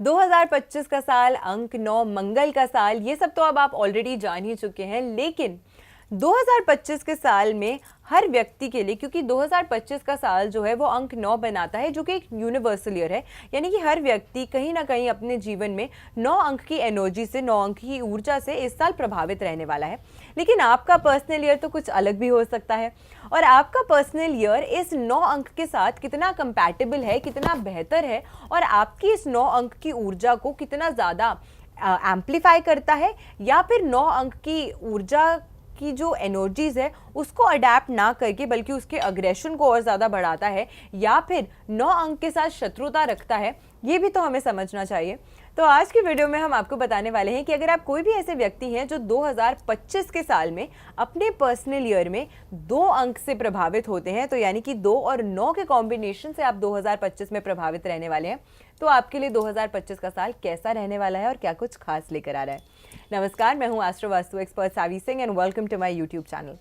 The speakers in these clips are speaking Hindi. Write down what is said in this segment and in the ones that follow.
2025 का साल, अंक 9, मंगल का साल, ये सब तो अब आप ऑलरेडी जान ही चुके हैं। लेकिन 2025 के साल में हर व्यक्ति के लिए, क्योंकि 2025 का साल जो है वो अंक 9 बनाता है, जो कि एक यूनिवर्सल ईयर है, यानी कि हर व्यक्ति कहीं ना कहीं अपने जीवन में 9 अंक की एनर्जी से, 9 अंक की ऊर्जा से इस साल प्रभावित रहने वाला है। लेकिन आपका पर्सनल ईयर तो कुछ अलग भी हो सकता है, और आपका पर्सनल ईयर इस 9 अंक के साथ कितना कंपैटिबल है, कितना बेहतर है, और आपकी इस 9 अंक की ऊर्जा को कितना ज़्यादा एम्पलीफाई करता है, या फिर 9 अंक की ऊर्जा की जो एनर्जीज है उसको अडेप्ट ना करके बल्कि उसके अग्रेशन को और ज़्यादा बढ़ाता है, या फिर 9 अंक के साथ शत्रुता रखता है, ये भी तो हमें समझना चाहिए। तो आज की वीडियो में हम आपको बताने वाले हैं कि अगर आप कोई भी ऐसे व्यक्ति हैं जो 2025 के साल में अपने पर्सनल ईयर में 2 अंक से प्रभावित होते हैं, तो यानी कि 2 और 9 के कॉम्बिनेशन से आप 2025 में प्रभावित रहने वाले हैं, तो आपके लिए 2025 का साल कैसा रहने वाला है और क्या कुछ खास लेकर आ रहा है। नमस्कार, मैं हूं astro vastu expert Savi Singh and welcome to my YouTube channel.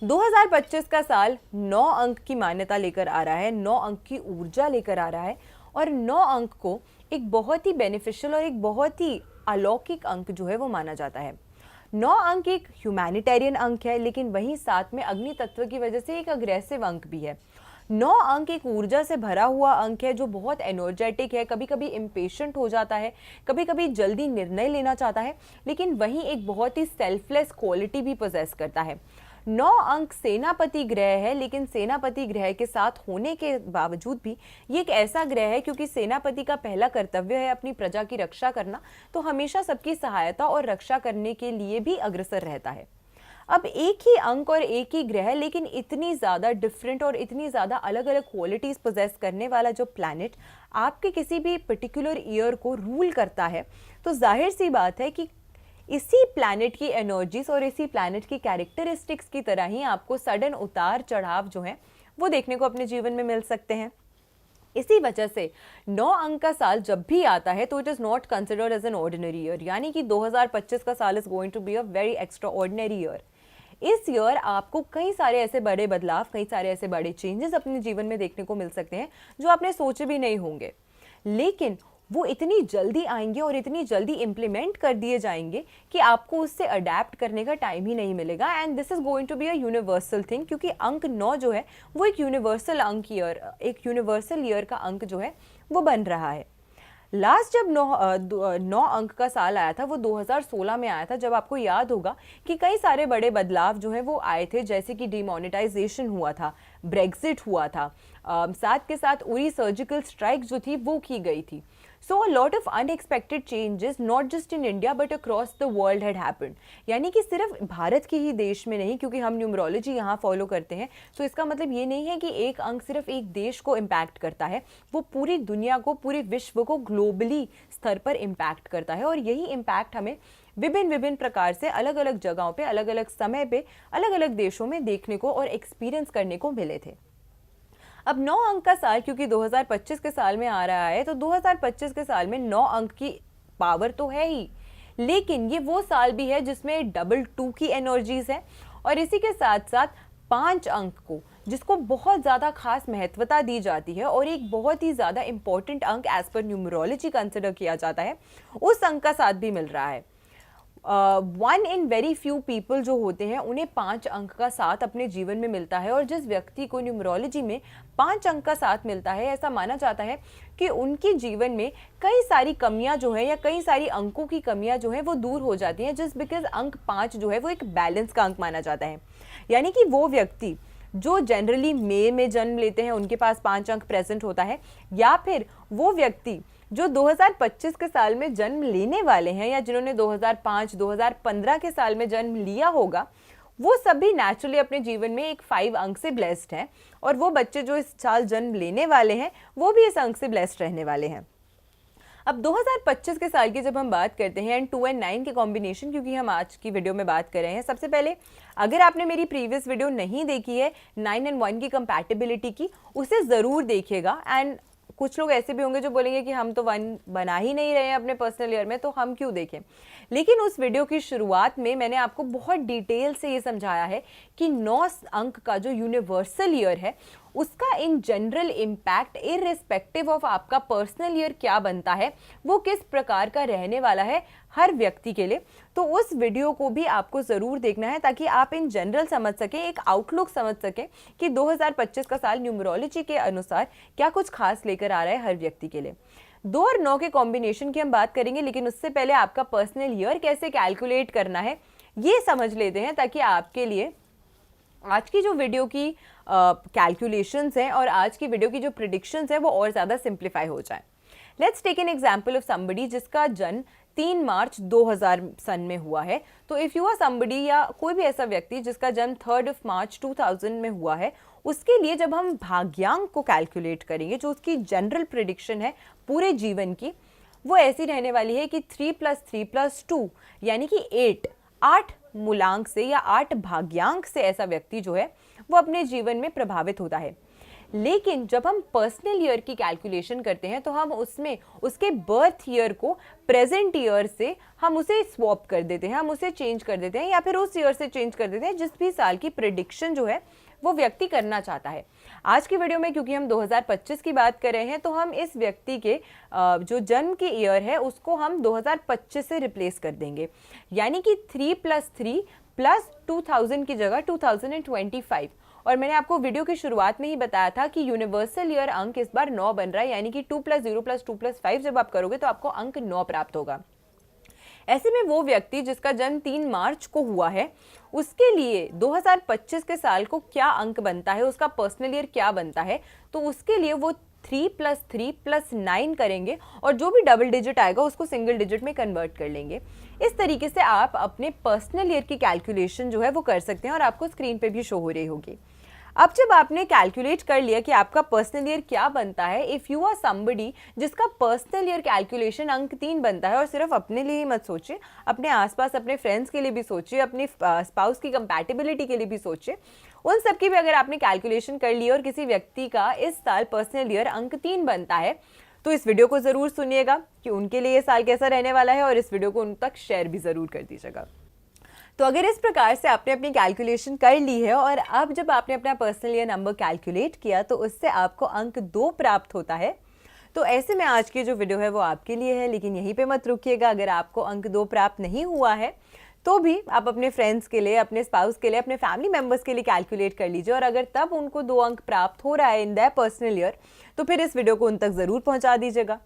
2025 का साल 9 अंक की मान्यता लेकर आ रहा है, 9 अंक की ऊर्जा लेकर आ रहा है, और 9 अंक को एक बहुत ही बेनिफिशियल और एक बहुत ही अलौकिक अंक जो है वो माना जाता है। 9 अंक एक ह्यूमैनिटेरियन अंक है, लेकिन वहीं साथ में अग्नि तत्व की वजह से एक अग्रेसिव अंक भी है। 9 अंक एक ऊर्जा से भरा हुआ अंक है जो बहुत एनर्जेटिक है, कभी कभी इम्पेशेंट हो जाता है, कभी कभी जल्दी निर्णय लेना चाहता है, लेकिन वहीं एक बहुत ही सेल्फलेस क्वालिटी भी पोजेस करता है। 9 अंक सेनापति ग्रह है, लेकिन सेनापति ग्रह के साथ होने के बावजूद भी ये एक ऐसा ग्रह है, क्योंकि सेनापति का पहला कर्तव्य है अपनी प्रजा की रक्षा करना, तो हमेशा सबकी सहायता और रक्षा करने के लिए भी अग्रसर रहता है। अब एक ही अंक और एक ही ग्रह, लेकिन इतनी ज़्यादा डिफरेंट और इतनी ज़्यादा अलग अलग क्वालिटीज़ पोजेस करने वाला जो प्लैनेट आपके किसी भी पर्टिकुलर ईयर को रूल करता है, तो जाहिर सी बात है कि इसी प्लैनेट की एनर्जीज और इसी प्लैनेट की कैरेक्टरिस्टिक्स की तरह ही आपको सडन उतार चढ़ाव जो है वो देखने को अपने जीवन में मिल सकते हैं। इसी वजह से 9 अंक का साल जब भी आता है तो it is not considered as an ordinary year, यानी कि 2025 का साल is going to be a very extraordinary year. इस ईयर आपको कई सारे ऐसे बड़े बदलाव, कई सारे ऐसे बड़े चेंजेस अपने जीवन में देखने को मिल सकते हैं जो आपने सोचे भी नहीं होंगे, लेकिन वो इतनी जल्दी आएंगे और इतनी जल्दी इम्प्लीमेंट कर दिए जाएंगे कि आपको उससे अडेप्ट करने का टाइम ही नहीं मिलेगा। And this is going to be a universal thing, क्योंकि अंक 9 जो है वो एक यूनिवर्सल अंक ईयर, एक यूनिवर्सल ईयर का अंक जो है वो बन रहा है। लास्ट जब 9 अंक का साल आया था वो 2016 में आया था, जब आपको याद होगा कि कई सारे बड़े बदलाव जो हैं वो आए थे, जैसे कि डिमोनेटाइजेशन हुआ था, ब्रेग्जिट हुआ था, साथ के साथ उरी सर्जिकल स्ट्राइक जो थी वो की गई थी। So a lot of unexpected changes not just in India but across the world had happened, यानी कि सिर्फ भारत के ही देश में नहीं, क्योंकि हम न्यूमरोलॉजी यहाँ फॉलो करते हैं, तो इसका मतलब ये नहीं है कि एक अंक सिर्फ एक देश को इम्पैक्ट करता है, वो पूरी दुनिया को, पूरे विश्व को ग्लोबली स्तर पर इम्पैक्ट करता है। और यही इम्पैक्ट हमें विभिन्न विभिन्न प्रकार से अलग अलग जगहों पे, अलग अलग समय पे, अलग अलग देशों में देखने को और एक्सपीरियंस करने को मिले थे। अब 9 अंक का साल क्योंकि 2025 के साल में आ रहा है, तो 2025 के साल में 9 अंक की पावर तो है ही, लेकिन ये वो साल भी है जिसमें डबल 2 की एनर्जीज है, और इसी के साथ साथ 5 अंक को, जिसको बहुत ज़्यादा खास महत्वता दी जाती है और एक बहुत ही ज़्यादा इंपॉर्टेंट अंक एज पर न्यूमरोलॉजी कंसिडर किया जाता है, उस अंक का साथ भी मिल रहा है। 1 इन वेरी फ्यू पीपल जो होते हैं उन्हें 5 अंक का साथ अपने जीवन में मिलता है, और जिस व्यक्ति को न्यूमरोलॉजी में 5 अंक का साथ मिलता है, ऐसा माना जाता है कि उनके जीवन में कई सारी कमियां जो है, या कई सारी अंकों की कमियां जो है वो दूर हो जाती हैं, जस्ट बिकॉज अंक 5 जो है वो एक बैलेंस का अंक माना जाता है। यानी कि वो व्यक्ति जो जनरली मई में जन्म लेते हैं उनके पास 5 अंक प्रेजेंट होता है, या फिर वो व्यक्ति जो 2025 के साल में जन्म लेने वाले हैं, या जिन्होंने 2005, 2015 के साल में जन्म लिया होगा, वो सभी नेचुरली अपने जीवन में एक 5 अंक से ब्लेस्ड हैं, और वो बच्चे जो इस साल जन्म लेने वाले हैं वो भी इस अंक से ब्लेस्ड रहने वाले हैं। अब 2025 के साल की जब हम बात करते हैं, एंड 2 और 9 के कॉम्बिनेशन, क्योंकि हम आज की वीडियो में बात कर रहे हैं, सबसे पहले अगर आपने मेरी प्रीवियस वीडियो नहीं देखी है 9 और 1 की कंपैटिबिलिटी की, उसे ज़रूर देखिएगा। एंड कुछ लोग ऐसे भी होंगे जो बोलेंगे कि हम तो 1 बना ही नहीं रहे हैं अपने पर्सनल ईयर में, तो हम क्यों देखें। लेकिन उस वीडियो की शुरुआत में मैंने आपको बहुत डिटेल से ये समझाया है कि 9 अंक का जो यूनिवर्सल ईयर है उसका in general impact irrespective of आपका पर्सनल ईयर क्या बनता है, वो किस प्रकार का रहने वाला है हर व्यक्ति के लिए। तो उस वीडियो को भी आपको ज़रूर देखना है ताकि आप इन जनरल समझ सकें, एक आउटलुक समझ सकें कि 2025 का साल न्यूमरोलॉजी के अनुसार क्या कुछ खास लेकर आ रहा है हर व्यक्ति के लिए। 2 और 9 के कॉम्बिनेशन की हम बात करेंगे, लेकिन उससे पहले आपका पर्सनल ईयर कैसे कैलकुलेट करना है ये समझ लेते हैं, ताकि आपके लिए आज की जो वीडियो की कैलकुलेशंस हैं और आज की वीडियो की जो प्रिडिक्शंस हैं वो और ज़्यादा सिंप्लीफाई हो जाए। Let's take an example of somebody जिसका जन्म 3 मार्च 2000 सन में हुआ है। तो इफ़ यू आर समबडी या कोई भी ऐसा व्यक्ति जिसका जन्म 3 मार्च 2000 में हुआ है, उसके लिए जब हम भाग्यांक को कैलकुलेट करेंगे, जो उसकी जनरल प्रिडिक्शन है पूरे जीवन की, वो ऐसी रहने वाली है कि 3 + 3 + 2 यानी कि 8 मूलांक से या 8 भाग्यांक से ऐसा व्यक्ति जो है वो अपने जीवन में प्रभावित होता है। लेकिन जब हम पर्सनल ईयर की कैलकुलेशन करते हैं तो हम उसमें उसके बर्थ ईयर को प्रेजेंट ईयर से हम उसे स्वैप कर देते हैं, हम उसे चेंज कर देते हैं या फिर उस ईयर से चेंज कर देते हैं जिस भी साल की प्रिडिक्शन जो है वो व्यक्ति करना चाहता है। आज की वीडियो में क्योंकि हम 2025 की बात कर रहे हैं तो हम इस व्यक्ति के जो जन्म की ईयर है उसको हम 2025 से रिप्लेस कर देंगे, यानी कि 3 + 3 + 2000 की जगह 2025। और मैंने आपको वीडियो की शुरुआत में ही बताया था कि यूनिवर्सल ईयर अंक इस बार 9 बन रहा है, यानी कि 2 + 0 + 2 + 5 जब आप करोगे तो आपको अंक 9 प्राप्त होगा। ऐसे में वो व्यक्ति जिसका जन्म 3 मार्च को हुआ है उसके लिए 2025 के साल को क्या अंक बनता है, उसका पर्सनल ईयर क्या बनता है, तो उसके लिए वो 3 + 3 + 9 करेंगे और जो भी डबल डिजिट आएगा उसको सिंगल डिजिट में कन्वर्ट कर लेंगे। इस तरीके से आप अपने पर्सनल ईयर की कैलकुलेशन जो है वो कर सकते हैं और आपको स्क्रीन पे भी शो हो रही होगी। अब जब आपने कैलकुलेट कर लिया कि आपका पर्सनल ईयर क्या बनता है, इफ़ यू आर समबडी जिसका पर्सनल ईयर कैलकुलेशन अंक 3 बनता है, और सिर्फ अपने लिए ही मत सोचिए, अपने आसपास अपने फ्रेंड्स के लिए भी सोचिए, अपने स्पाउस की कंपैटिबिलिटी के लिए भी सोचिए, उन सब की भी अगर आपने कैलकुलेशन कर ली और किसी व्यक्ति का इस साल पर्सनल ईयर अंक 3 बनता है तो इस वीडियो को ज़रूर सुनिएगा कि उनके लिए ये साल कैसा रहने वाला है और इस वीडियो को उन तक शेयर भी ज़रूर कर दीजिएगा। तो अगर इस प्रकार से आपने अपनी कैलकुलेशन कर ली है और अब जब आपने अपना पर्सनल ईयर नंबर कैलकुलेट किया तो उससे आपको अंक 2 प्राप्त होता है, तो ऐसे में आज की जो वीडियो है वो आपके लिए है। लेकिन यहीं पे मत रुकिएगा, अगर आपको अंक 2 प्राप्त नहीं हुआ है तो भी आप अपने फ्रेंड्स के लिए, अपने स्पाउस के लिए, अपने फैमिली मेम्बर्स के लिए कैलकुलेट कर लीजिए, और अगर तब उनको 2 अंक प्राप्त हो रहा है इन दैट पर्सनल ईयर तो फिर इस वीडियो को उन तक ज़रूर पहुँचा दीजिएगा।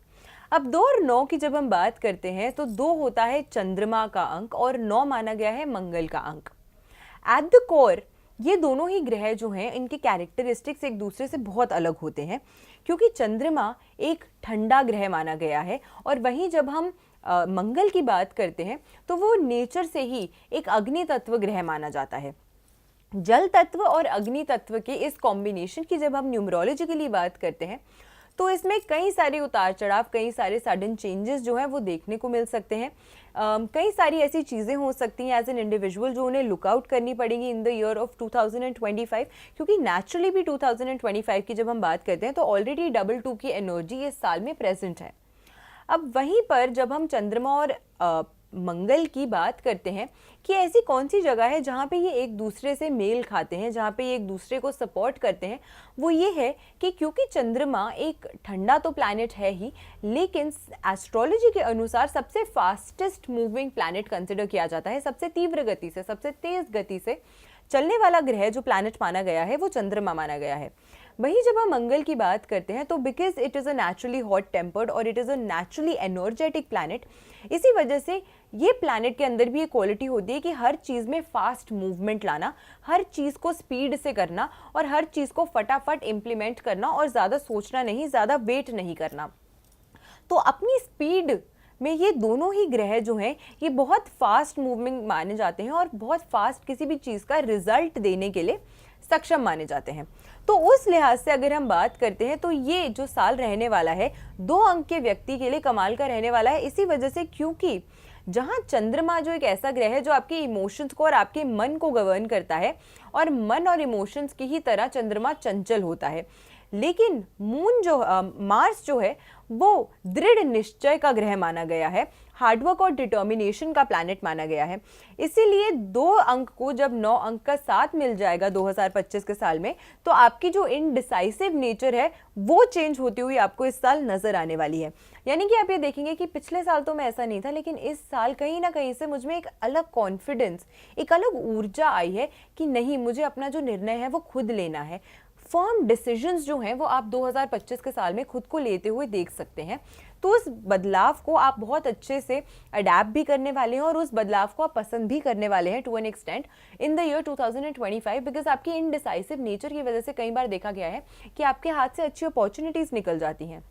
अब 2 और 9 की जब हम बात करते हैं तो 2 होता है चंद्रमा का अंक और 9 माना गया है मंगल का अंक। एट द कोर ये दोनों ही ग्रह जो हैं इनके कैरेक्टरिस्टिक्स एक दूसरे से बहुत अलग होते हैं, क्योंकि चंद्रमा एक ठंडा ग्रह माना गया है और वहीं जब हम मंगल की बात करते हैं तो वो नेचर से ही एक अग्नि तत्व ग्रह माना जाता है। जल तत्व और अग्नि तत्व के इस कॉम्बिनेशन की जब हम न्यूमरोलॉजी के लिए बात करते हैं तो इसमें कई सारे उतार चढ़ाव, कई सारे सडन चेंजेस जो हैं वो देखने को मिल सकते हैं। कई सारी ऐसी चीज़ें हो सकती हैं एज एन इंडिविजुअल जो उन्हें लुकआउट करनी पड़ेगी इन द ईयर ऑफ 2025, क्योंकि नेचुरली भी 2025 की जब हम बात करते हैं तो ऑलरेडी 2 की एनर्जी इस साल में प्रेजेंट है। अब वहीं पर जब हम चंद्रमा और मंगल की बात करते हैं कि ऐसी कौन सी जगह है जहाँ पे ये एक दूसरे से मेल खाते हैं, जहाँ पे ये एक दूसरे को सपोर्ट करते हैं, वो ये है कि क्योंकि चंद्रमा एक ठंडा तो प्लैनेट है ही, लेकिन एस्ट्रोलॉजी के अनुसार सबसे फास्टेस्ट मूविंग प्लैनेट कंसिडर किया जाता है। सबसे तीव्र गति से, सबसे तेज गति से चलने वाला ग्रह जो प्लैनेट माना गया है वो चंद्रमा माना गया है। वहीं जब हम मंगल की बात करते हैं तो because it is a naturally hot tempered और it is a naturally energetic planet, इसी वजह से ये प्लैनेट के अंदर भी ये क्वालिटी होती है कि हर चीज़ में फास्ट मूवमेंट लाना, हर चीज़ को स्पीड से करना और हर चीज़ को फटाफट इम्प्लीमेंट करना और ज़्यादा सोचना नहीं, ज़्यादा वेट नहीं करना। तो अपनी स्पीड में ये दोनों ही ग्रह जो हैं ये बहुत फास्ट मूविंग माने जाते हैं और बहुत फास्ट किसी भी चीज़ का रिजल्ट देने के लिए सक्षम माने जाते हैं। तो उस लिहाज से अगर हम बात करते हैं तो ये जो साल रहने वाला है 2 अंक के व्यक्ति के लिए कमाल का रहने वाला है, इसी वजह से क्योंकि जहाँ चंद्रमा जो एक ऐसा ग्रह है जो आपके इमोशंस को और आपके मन को गवर्न करता है, और मन और इमोशंस की ही तरह चंद्रमा चंचल होता है, लेकिन मून जो मार्स जो है वो दृढ़ निश्चय का ग्रह माना गया है, हार्डवर्क और डिटर्मिनेशन का प्लैनेट माना गया है। इसीलिए 2 अंक को जब 9 अंक का साथ मिल जाएगा 2025 के साल में, तो आपकी जो इनडिसाइसिव नेचर है वो चेंज होती हुई आपको इस साल नजर आने वाली है। यानी कि आप ये देखेंगे कि पिछले साल तो मैं ऐसा नहीं था, लेकिन इस साल कहीं ना कहीं से मुझ में एक अलग कॉन्फिडेंस, एक अलग ऊर्जा आई है कि नहीं, मुझे अपना जो निर्णय है वो खुद लेना है। फर्म डिसीजंस जो हैं वो आप 2025 के साल में खुद को लेते हुए देख सकते हैं। तो उस बदलाव को आप बहुत अच्छे से अडेप्ट भी करने वाले हैं और उस बदलाव को आप पसंद भी करने वाले हैं to an extent in the year 2025, because आपकी इनडिसाइसिव नेचर की वजह से कई बार देखा गया है कि आपके हाथ से अच्छी अपॉर्चुनिटीज निकल जाती हैं,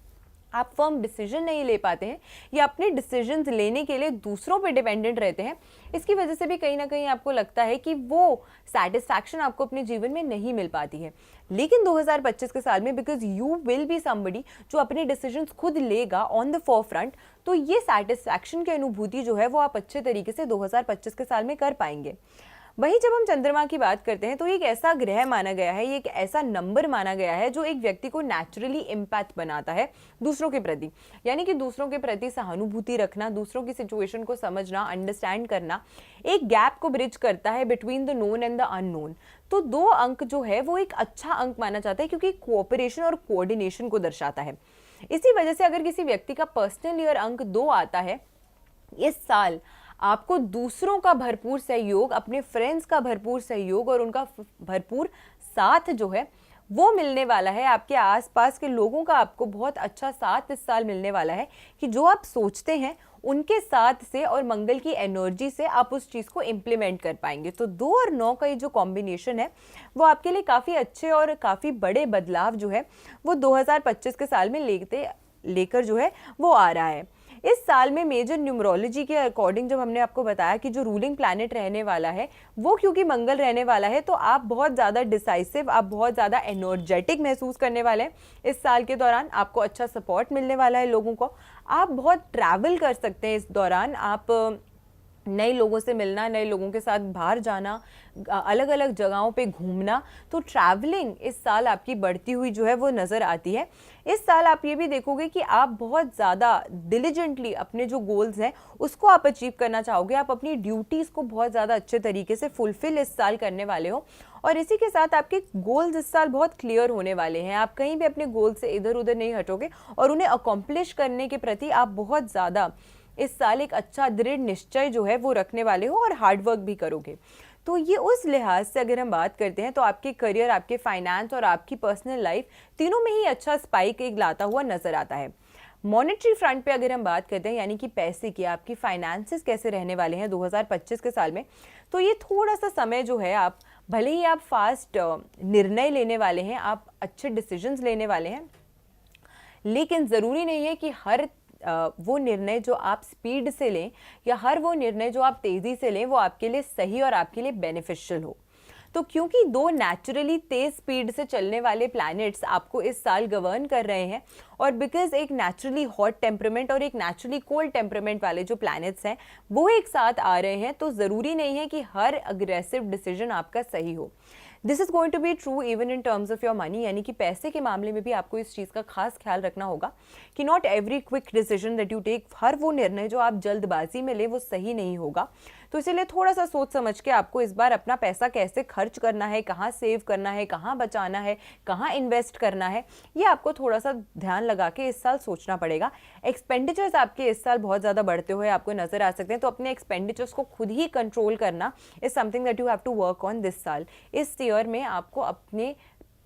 आप फर्म डिसीजन नहीं ले पाते हैं या अपने डिसीजंस लेने के लिए दूसरों पे डिपेंडेंट रहते हैं। इसकी वजह से भी कहीं ना कहीं आपको लगता है कि वो सेटिस्फैक्शन आपको अपने जीवन में नहीं मिल पाती है। लेकिन 2025 के साल में because you will be somebody जो अपने डिसीजंस खुद लेगा ऑन द फोरफ्रंट, तो ये सेटिस्फैक्शन की अनुभूति जो है वो आप अच्छे तरीके से 2025 के साल में कर पाएंगे। वहीं जब हम चंद्रमा की बात करते हैं तो ये एक ऐसा ग्रह माना गया है, ये एक ऐसा नंबर माना गया है जो एक व्यक्ति को नेचुरली इम्पैक्ट बनाता है दूसरों के प्रति, यानी कि दूसरों के प्रति सहानुभूति रखना, दूसरों की सिचुएशन को समझना, अंडरस्टैंड करना, एक गैप को ब्रिज करता है between the known and the unknown. तो 2 अंक जो है वो एक अच्छा अंक माना जाता है क्योंकि कोऑपरेशन और कोऑर्डिनेशन को दर्शाता है। इसी वजह से अगर किसी व्यक्ति का पर्सनल ईयर अंक 2 आता है, इस साल आपको दूसरों का भरपूर सहयोग, अपने फ्रेंड्स का भरपूर सहयोग और उनका भरपूर साथ जो है वो मिलने वाला है। आपके आसपास के लोगों का आपको बहुत अच्छा साथ इस साल मिलने वाला है कि जो आप सोचते हैं उनके साथ से और मंगल की एनर्जी से आप उस चीज़ को इम्प्लीमेंट कर पाएंगे। तो 2 और 9 का ये जो कॉम्बिनेशन है वो आपके लिए काफ़ी अच्छे और काफ़ी बड़े बदलाव जो है वो 2025 के साल में लेकर जो है वो आ रहा है। इस साल में मेजर न्यूमरोलॉजी के अकॉर्डिंग जब हमने आपको बताया कि जो रूलिंग प्लैनेट रहने वाला है वो क्योंकि मंगल रहने वाला है, तो आप बहुत ज़्यादा डिसाइसिव, आप बहुत ज़्यादा एनर्जेटिक महसूस करने वाले हैं। इस साल के दौरान आपको अच्छा सपोर्ट मिलने वाला है लोगों को, आप बहुत ट्रैवल कर सकते हैं इस दौरान, आप नए लोगों से मिलना, नए लोगों के साथ बाहर जाना, अलग अलग जगहों पे घूमना, तो ट्रैवलिंग इस साल आपकी बढ़ती हुई जो है वो नज़र आती है। इस साल आप ये भी देखोगे कि आप बहुत ज़्यादा डिलिजेंटली अपने जो गोल्स हैं उसको आप अचीव करना चाहोगे, आप अपनी ड्यूटीज़ को बहुत ज़्यादा अच्छे तरीके से फुलफिल इस साल करने वाले हो। और इसी के साथ आपके गोल्स इस साल बहुत क्लियर होने वाले हैं, आप कहीं भी अपने गोल से इधर उधर नहीं हटोगे और उन्हें अकॉम्प्लिश करने के प्रति आप बहुत ज़्यादा इस साल एक अच्छा दृढ़ निश्चय जो है वो रखने वाले हो और हार्डवर्क भी करोगे। तो ये उस लिहाज से अगर हम बात करते हैं तो आपके करियर, आपके फाइनेंस और आपकी पर्सनल लाइफ तीनों में ही अच्छा स्पाइक एक लाता हुआ नजर आता है। मॉनेटरी फ्रंट पे अगर हम बात करते हैं, यानी कि पैसे की, आपकी फाइनेंसेस कैसे रहने वाले हैं 2025 के साल में, तो ये थोड़ा सा समय जो है, आप भले ही आप फास्ट निर्णय लेने वाले हैं, आप अच्छे डिसीजंस लेने वाले हैं, लेकिन ज़रूरी नहीं है कि हर वो निर्णय जो आप स्पीड से लें या हर वो निर्णय जो आप तेज़ी से लें वो आपके लिए सही और आपके लिए बेनिफिशियल हो। तो क्योंकि 2 नेचुरली तेज स्पीड से चलने वाले प्लैनेट्स आपको इस साल गवर्न कर रहे हैं और बिकॉज एक नेचुरली हॉट टेम्परामेंट और एक नेचुरली कोल्ड टेम्परामेंट वाले जो प्लैनेट्स हैं वो एक साथ आ रहे हैं, तो ज़रूरी नहीं है कि हर अग्रेसिव डिसीजन आपका सही हो। This is going to be true even in terms of your money, यानी कि पैसे के मामले में भी आपको इस चीज़ का खास ख्याल रखना होगा कि not every quick decision that you take, हर वो निर्णय जो आप जल्दबाजी में ले वो सही नहीं होगा। तो इसीलिए थोड़ा सा सोच समझ के आपको इस बार अपना पैसा कैसे खर्च करना है, कहाँ सेव करना है, कहाँ बचाना है, कहाँ इन्वेस्ट करना है, ये आपको थोड़ा सा ध्यान लगा के इस साल सोचना पड़ेगा। एक्सपेंडिचर्स आपके इस साल बहुत ज़्यादा बढ़ते हुए आपको नजर आ सकते हैं, तो अपने एक्सपेंडिचर्स को खुद ही कंट्रोल करना is something that you have to work on दिस साल। इस ईयर में आपको अपने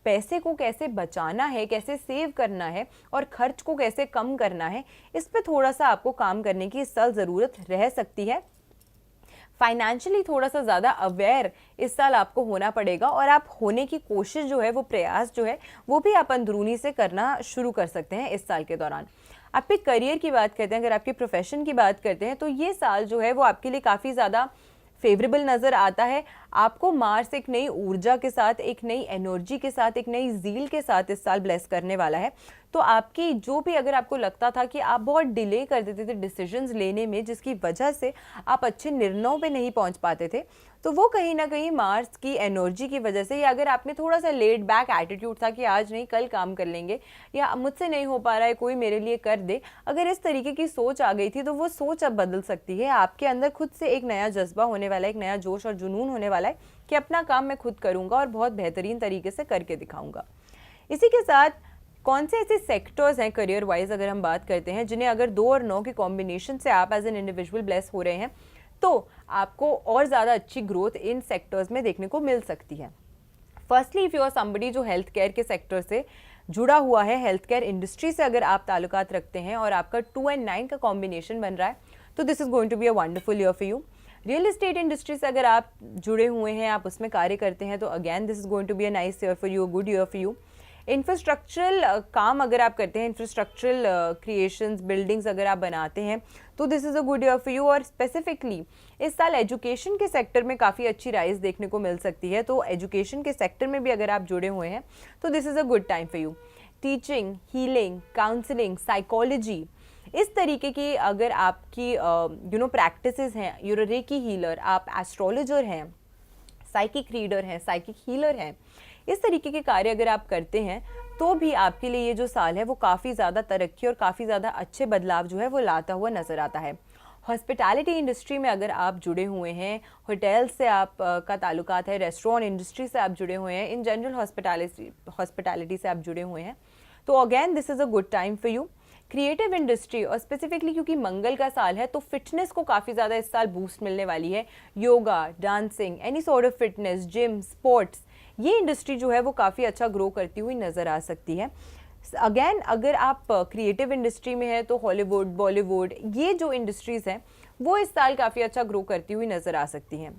पैसे को कैसे बचाना है, कैसे सेव करना है और खर्च को कैसे कम करना है, इस पे थोड़ा सा आपको काम करने की इस साल ज़रूरत रह सकती है। फाइनेंशियली थोड़ा सा ज़्यादा अवेयर इस साल आपको होना पड़ेगा और आप होने की कोशिश जो है, वो प्रयास जो है वो भी आप अंदरूनी से करना शुरू कर सकते हैं इस साल के दौरान। आपके करियर की बात करते हैं, अगर आपके प्रोफेशन की बात करते हैं, तो ये साल जो है वो आपके लिए काफ़ी ज़्यादा फेवरेबल नज़र आता है। आपको मार्स एक नई ऊर्जा के साथ, एक नई एनर्जी के साथ, एक नई ज़ील के साथ इस साल ब्लेस करने वाला है। तो आपकी जो भी, अगर आपको लगता था कि आप बहुत डिले कर देते थे डिसीजंस लेने में, जिसकी वजह से आप अच्छे निर्णयों पे नहीं पहुंच पाते थे, तो वो कहीं ना कहीं मार्स की एनर्जी की वजह से, या अगर आप में थोड़ा सा लेड बैक एटीट्यूड था कि आज नहीं कल काम कर लेंगे, या मुझसे नहीं हो पा रहा है कोई मेरे लिए कर दे, अगर इस तरीके की सोच आ गई थी तो वो सोच अब बदल सकती है। आपके अंदर खुद से एक नया जज्बा होने वाला है, एक नया जोश और जुनून होने वाला है कि अपना काम मैं खुद करूंगा और बहुत बेहतरीन तरीके से करके दिखाऊंगा। इसी के साथ कौन से ऐसे सेक्टर्स हैं करियर वाइज अगर हम बात करते हैं, जिन्हें अगर 2 और 9 के कॉम्बिनेशन से आप एज एन इंडिविजुअल ब्लेस हो रहे हैं, तो आपको और ज़्यादा अच्छी ग्रोथ इन सेक्टर्स में देखने को मिल सकती है। Firstly, if you are somebody जो हेल्थ केयर के सेक्टर से जुड़ा हुआ है, हेल्थ केयर इंडस्ट्री से अगर आप ताल्लुकात रखते हैं और आपका 2 और 9 का कॉम्बिनेशन बन रहा है, तो this is going to be a wonderful year for you. Real estate industry से अगर आप जुड़े हुए हैं, आप उसमें कार्य करते हैं, तो again this is going to be a nice year for you, good year for you. Infrastructural काम अगर आप करते हैं, इंफ्रास्ट्रक्चरल क्रिएशंस, बिल्डिंग्स अगर आप बनाते हैं, तो this is a good year for you. और स्पेसिफिकली इस साल एजुकेशन के सेक्टर में काफ़ी अच्छी राइज देखने को मिल सकती है, तो एजुकेशन के सेक्टर में भी अगर आप जुड़े हुए हैं तो this is a good time for you. Teaching, healing, counselling, psychology, इस तरीके की अगर आपकी प्रैक्टिसेस हैं, यूर रेकी हीलर, आप एस्ट्रोलॉजर हैं, साइकिक रीडर हैं, साइकिक हीलर हैं, इस तरीके के कार्य अगर आप करते हैं, तो भी आपके लिए ये जो साल है वो काफ़ी ज़्यादा तरक्की और काफ़ी ज़्यादा अच्छे बदलाव जो है वो लाता हुआ नज़र आता है। हॉस्पिटैलिटी इंडस्ट्री में अगर आप जुड़े हुए हैं, होटल से आप का ताल्लुकात है, रेस्टोरेंट इंडस्ट्री से आप जुड़े हुए हैं, इन जनरल हॉस्पिटैलिटी से आप जुड़े हुए हैं, तो again this is a good time for you. Creative industry, और स्पेसिफिकली क्योंकि मंगल का साल है, तो फिटनेस को काफ़ी ज़्यादा इस साल बूस्ट मिलने वाली है। Yoga, dancing, any sort of fitness, gym, sports, ये इंडस्ट्री जो है वो काफ़ी अच्छा ग्रो करती हुई नज़र आ सकती है। अगेन, अगर आप क्रिएटिव इंडस्ट्री में है, तो हॉलीवुड, बॉलीवुड, ये जो इंडस्ट्रीज़ हैं वो इस साल काफ़ी अच्छा ग्रो करती हुई नज़र आ सकती हैं।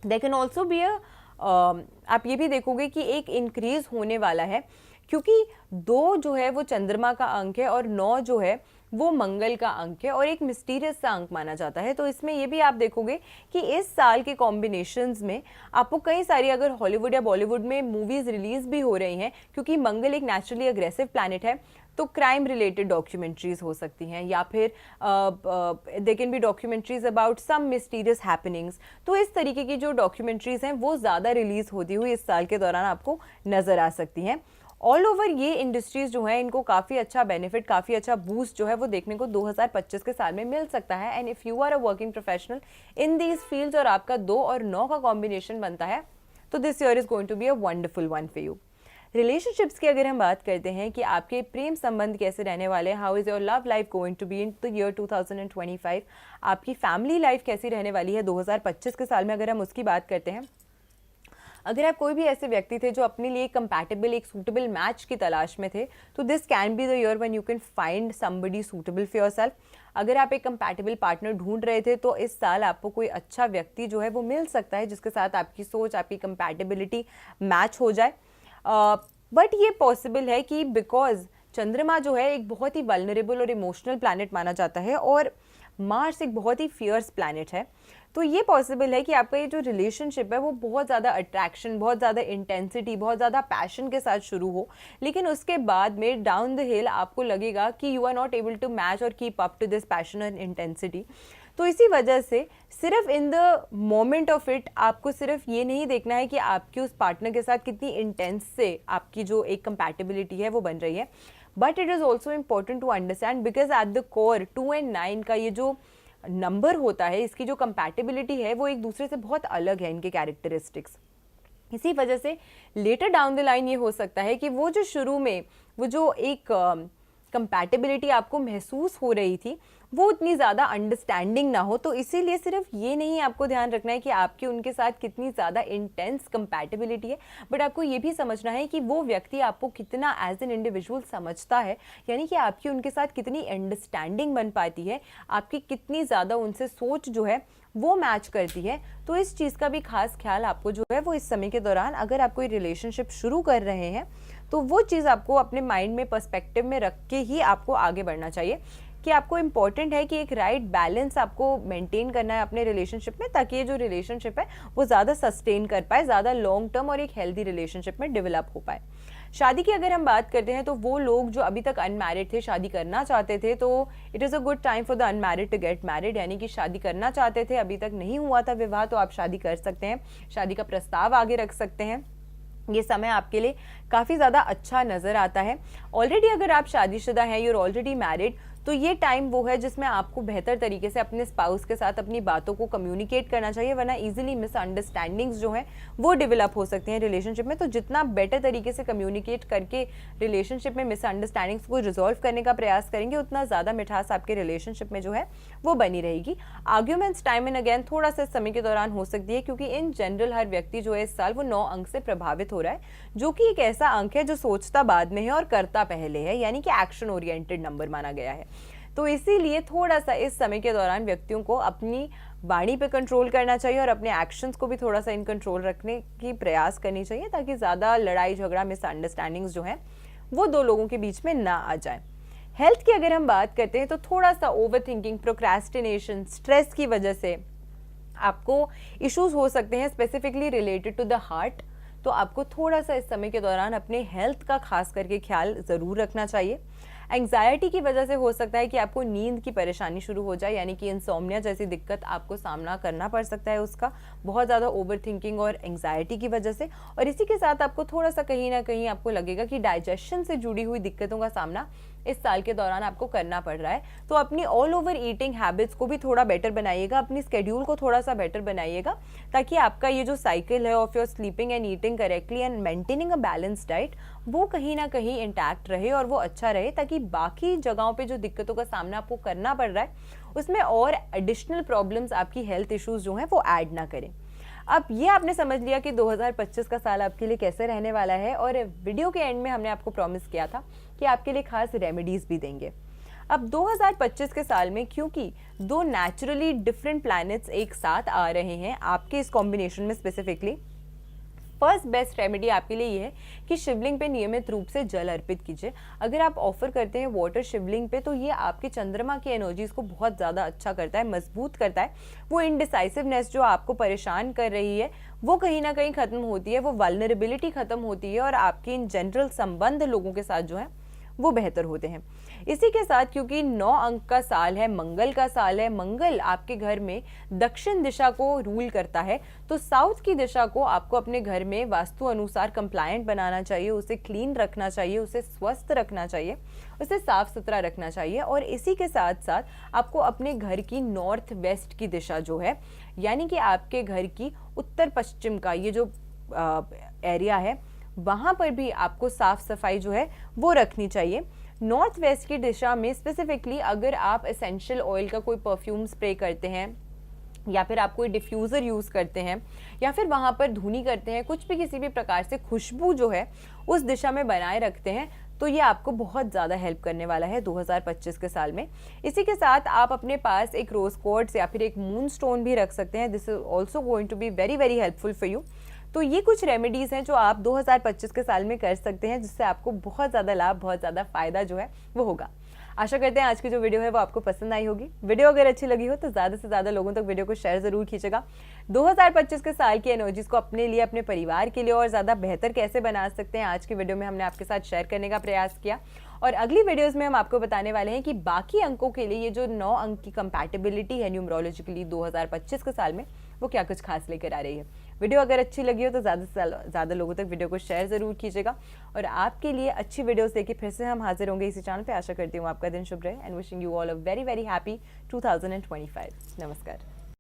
दे कैन ऑल्सो बी आप ये भी देखोगे कि एक इंक्रीज होने वाला है, क्योंकि 2 जो है वो चंद्रमा का अंक है और 9 जो है वो मंगल का अंक है और एक मिस्टीरियस सा अंक माना जाता है। तो इसमें ये भी आप देखोगे कि इस साल के कॉम्बिनेशंस में आपको कई सारी, अगर हॉलीवुड या बॉलीवुड में मूवीज़ रिलीज़ भी हो रही हैं, क्योंकि मंगल एक नेचुरली अग्रेसिव प्लैनेट है, तो क्राइम रिलेटेड डॉक्यूमेंट्रीज हो सकती हैं, या फिर they can be documentaries about some mysterious happenings. तो इस तरीके की जो डॉक्यूमेंट्रीज हैं वो ज़्यादा रिलीज़ होती हुई इस साल के दौरान आपको नज़र आ सकती हैं। ऑल ओवर ये इंडस्ट्रीज जो हैं, इनको काफ़ी अच्छा बेनिफिट, काफ़ी अच्छा बूस्ट जो है वो देखने को 2025 के साल में मिल सकता है। And if you are a working professional in these fields और आपका 2 और 9 का कॉम्बिनेशन बनता है, तो this year is going to be a wonderful one for you. Relationships की अगर हम बात करते हैं कि आपके प्रेम संबंध कैसे रहने वाले हैं, how is your love life going to be in the year 2025, आपकी फैमिली लाइफ कैसी रहने वाली है 2025 के साल में, अगर हम उसकी बात करते हैं। अगर आप कोई भी ऐसे व्यक्ति थे जो अपने लिए कंपैटिबल, एक सूटेबल मैच की तलाश में थे, तो this can be the year when you can find somebody suitable for yourself. अगर आप एक कंपैटिबल पार्टनर ढूंढ रहे थे, तो इस साल आपको कोई अच्छा व्यक्ति जो है वो मिल सकता है, जिसके साथ आपकी सोच, आपकी कंपैटिबिलिटी मैच हो जाए। बट ये पॉसिबल है कि बिकॉज चंद्रमा जो है एक बहुत ही वल्नरेबल और इमोशनल प्लैनेट माना जाता है और मार्स एक बहुत ही फियर्स प्लैनेट है, तो ये पॉसिबल है कि आपका ये जो रिलेशनशिप है वो बहुत ज़्यादा अट्रैक्शन, बहुत ज़्यादा इंटेंसिटी, बहुत ज़्यादा पैशन के साथ शुरू हो, लेकिन उसके बाद में डाउन द हिल आपको लगेगा कि you are not able to match और keep up to this passion and intensity. तो इसी वजह से सिर्फ in the moment of it आपको सिर्फ ये नहीं देखना है कि आपकी उस पार्टनर के साथ कितनी इंटेंस से आपकी जो एक कंपैटिबिलिटी है वो बन रही है, but it is also important to understand, because at the core 2 और 9 का ये जो नंबर होता है, इसकी जो कंपैटिबिलिटी है वो एक दूसरे से बहुत अलग है, इनके कैरेक्टरिस्टिक्स। इसी वजह से लेटर डाउन द लाइन ये हो सकता है कि वो जो शुरू में वो जो एक कंपैटिबिलिटी आपको महसूस हो रही थी वो उतनी ज़्यादा अंडरस्टैंडिंग ना हो। तो इसीलिए सिर्फ ये नहीं आपको ध्यान रखना है कि आपकी उनके साथ कितनी ज़्यादा इंटेंस कंपैटिबिलिटी है, बट आपको ये भी समझना है कि वो व्यक्ति आपको कितना एज एन इंडिविजुअल समझता है, यानी कि आपकी उनके साथ कितनी अंडरस्टैंडिंग बन पाती है, आपकी कितनी ज़्यादा उनसे सोच जो है वो मैच करती है। तो इस चीज़ का भी खास ख्याल आपको जो है वो इस समय के दौरान, अगर आप कोई रिलेशनशिप शुरू कर रहे हैं, तो वो चीज़ आपको अपने माइंड में, पर्सपेक्टिव में रख के ही आपको आगे बढ़ना चाहिए। कि आपको इम्पॉर्टेंट है कि एक राइट बैलेंस आपको मेंटेन करना है अपने रिलेशनशिप में, ताकि ये जो रिलेशनशिप है वो ज़्यादा सस्टेन कर पाए, ज़्यादा लॉन्ग टर्म और एक हेल्दी रिलेशनशिप में डेवलप हो पाए। शादी की अगर हम बात करते हैं तो वो लोग जो अभी तक अनमैरिड थे, शादी करना चाहते थे, तो it is a good time for the unmarried to get married. यानी कि शादी करना चाहते थे, अभी तक नहीं हुआ था विवाह, तो आप शादी कर सकते हैं, शादी का प्रस्ताव आगे रख सकते हैं। ये समय आपके लिए काफ़ी ज़्यादा अच्छा नज़र आता है। ऑलरेडी अगर आप शादीशुदा हैं, यूर ऑलरेडी मैरिड, तो ये टाइम वो है जिसमें आपको बेहतर तरीके से अपने स्पाउस के साथ अपनी बातों को कम्युनिकेट करना चाहिए, वरना इजीली मिसअंडरस्टैंडिंग्स जो हैं वो डेवलप हो सकते हैं रिलेशनशिप में। तो जितना बेटर तरीके से कम्युनिकेट करके रिलेशनशिप में मिसअंडरस्टैंडिंग्स को रिजॉल्व करने का प्रयास करेंगे, उतना ज़्यादा मिठास आपके रिलेशनशिप में जो है वो बनी रहेगी। आर्ग्यूमेंट्स टाइम एंड अगेन थोड़ा सा समय के दौरान हो सकती है, क्योंकि इन जनरल हर व्यक्ति जो है इस साल वो 9 अंक से प्रभावित हो रहा है, जो कि एक ऐसा अंक है जो सोचता बाद में है और करता पहले है, यानी कि एक्शन ओरिएंटेड नंबर माना गया है। तो इसीलिए थोड़ा सा इस समय के दौरान व्यक्तियों को अपनी वाणी पे कंट्रोल करना चाहिए और अपने एक्शंस को भी थोड़ा सा इन कंट्रोल रखने की प्रयास करनी चाहिए, ताकि ज़्यादा लड़ाई झगड़ा मिसअंडरस्टैंडिंग्स जो हैं वो दो लोगों के बीच में ना आ जाए। हेल्थ की अगर हम बात करते हैं तो थोड़ा सा ओवर थिंकिंग, प्रोक्रेस्टिनेशन, स्ट्रेस की वजह से आपको इश्यूज हो सकते हैं, specifically related to the heart. तो आपको थोड़ा सा इस समय के दौरान अपने हेल्थ का खास करके ख्याल ज़रूर रखना चाहिए। एंग्जाइटी की वजह से हो सकता है कि आपको नींद की परेशानी शुरू हो जाए, यानी कि इंसोम्निया जैसी दिक्कत आपको सामना करना पड़ सकता है उसका, बहुत ज़्यादा ओवर थिंकिंग और एंग्जाइटी की वजह से। और इसी के साथ आपको थोड़ा सा कहीं ना कहीं आपको लगेगा कि डाइजेशन से जुड़ी हुई दिक्कतों का सामना इस साल के दौरान आपको करना पड़ रहा है। तो अपनी ऑल ओवर ईटिंग हैबिट्स को भी थोड़ा बेटर बनाइएगा, अपनी स्केड्यूल को थोड़ा सा बेटर बनाइएगा, ताकि आपका ये जो साइकिल है of your sleeping and eating correctly and maintaining a balance diet, वो कहीं ना कहीं इंटैक्ट रहे और वो अच्छा रहे, ताकि बाकी जगहों पे जो दिक्कतों का सामना आपको करना पड़ रहा है उसमें और एडिशनल प्रॉब्लम्स, आपकी हेल्थ इश्यूज जो हैं वो ऐड ना करें। अब ये आपने समझ लिया कि 2025 का साल आपके लिए कैसे रहने वाला है, और वीडियो के एंड में हमने आपको प्रॉमिस किया था कि आपके लिए खास रेमेडीज भी देंगे। अब 2025 के साल में क्योंकि 2 नेचुरली डिफरेंट प्लैनेट्स एक साथ आ रहे हैं आपके इस कॉम्बिनेशन में, स्पेसिफिकली फर्स्ट बेस्ट रेमेडी आपके लिए ये है कि शिवलिंग पे नियमित रूप से जल अर्पित कीजिए। अगर आप ऑफर करते हैं वाटर शिवलिंग पे, तो ये आपके चंद्रमा की एनर्जीज को बहुत ज़्यादा अच्छा करता है, मजबूत करता है। वो इनडिसाइसिवनेस जो आपको परेशान कर रही है वो कहीं ना कहीं खत्म होती है, वो वल्नरेबिलिटी खत्म होती है, और आपके इन जनरल संबंध लोगों के साथ जो है वो बेहतर होते हैं। इसी के साथ क्योंकि 9 अंक का साल है, मंगल का साल है, मंगल आपके घर में दक्षिण दिशा को रूल करता है, तो साउथ की दिशा को आपको अपने घर में वास्तु अनुसार कंप्लायंट बनाना चाहिए, उसे क्लीन रखना चाहिए, उसे स्वस्थ रखना चाहिए, उसे साफ सुथरा रखना चाहिए। और इसी के साथ साथ आपको अपने घर की नॉर्थ वेस्ट की दिशा जो है, यानी कि आपके घर की उत्तर पश्चिम का ये जो एरिया है, वहाँ पर भी आपको साफ सफाई जो है वो रखनी चाहिए। नॉर्थ वेस्ट की दिशा में स्पेसिफिकली अगर आप एसेंशियल ऑयल का कोई परफ्यूम स्प्रे करते हैं, या फिर आप कोई डिफ्यूज़र यूज़ करते हैं, या फिर वहाँ पर धुनी करते हैं, कुछ भी किसी भी प्रकार से खुशबू जो है उस दिशा में बनाए रखते हैं, तो ये आपको बहुत ज़्यादा हेल्प करने वाला है 2025 के साल में। इसी के साथ आप अपने पास एक रोज क्वार्ट्ज या फिर एक मून स्टोन भी रख सकते हैं। This is also going to be very very helpful for you. तो ये कुछ रेमेडीज़ हैं जो आप 2025 के साल में कर सकते हैं, जिससे आपको बहुत ज़्यादा लाभ, बहुत ज़्यादा फ़ायदा जो है वो होगा। आशा करते हैं आज की जो वीडियो है वो आपको पसंद आई होगी। वीडियो अगर अच्छी लगी हो तो ज़्यादा से ज़्यादा लोगों तक वीडियो को शेयर ज़रूर कीजिएगा। 2025 के साल की एनर्जीज़ को अपने लिए, अपने परिवार के लिए और ज़्यादा बेहतर कैसे बना सकते हैं, आज की वीडियो में हमने आपके साथ शेयर करने का प्रयास किया। और अगली वीडियोज़ में हम आपको बताने वाले हैं कि बाकी अंकों के लिए ये जो 9 अंक की कंपैटिबिलिटी है न्यूमरोलॉजिकली 2025 के साल में, वो क्या कुछ खास लेकर आ रही है। वीडियो अगर अच्छी लगी हो तो ज़्यादा से ज़्यादा लोगों तक वीडियो को शेयर ज़रूर कीजिएगा। और आपके लिए अच्छी वीडियोस लेके फिर से हम हाजिर होंगे इसी चैनल पे। आशा करती हूँ आपका दिन शुभ रहे and wishing you all a very very happy 2025। नमस्कार।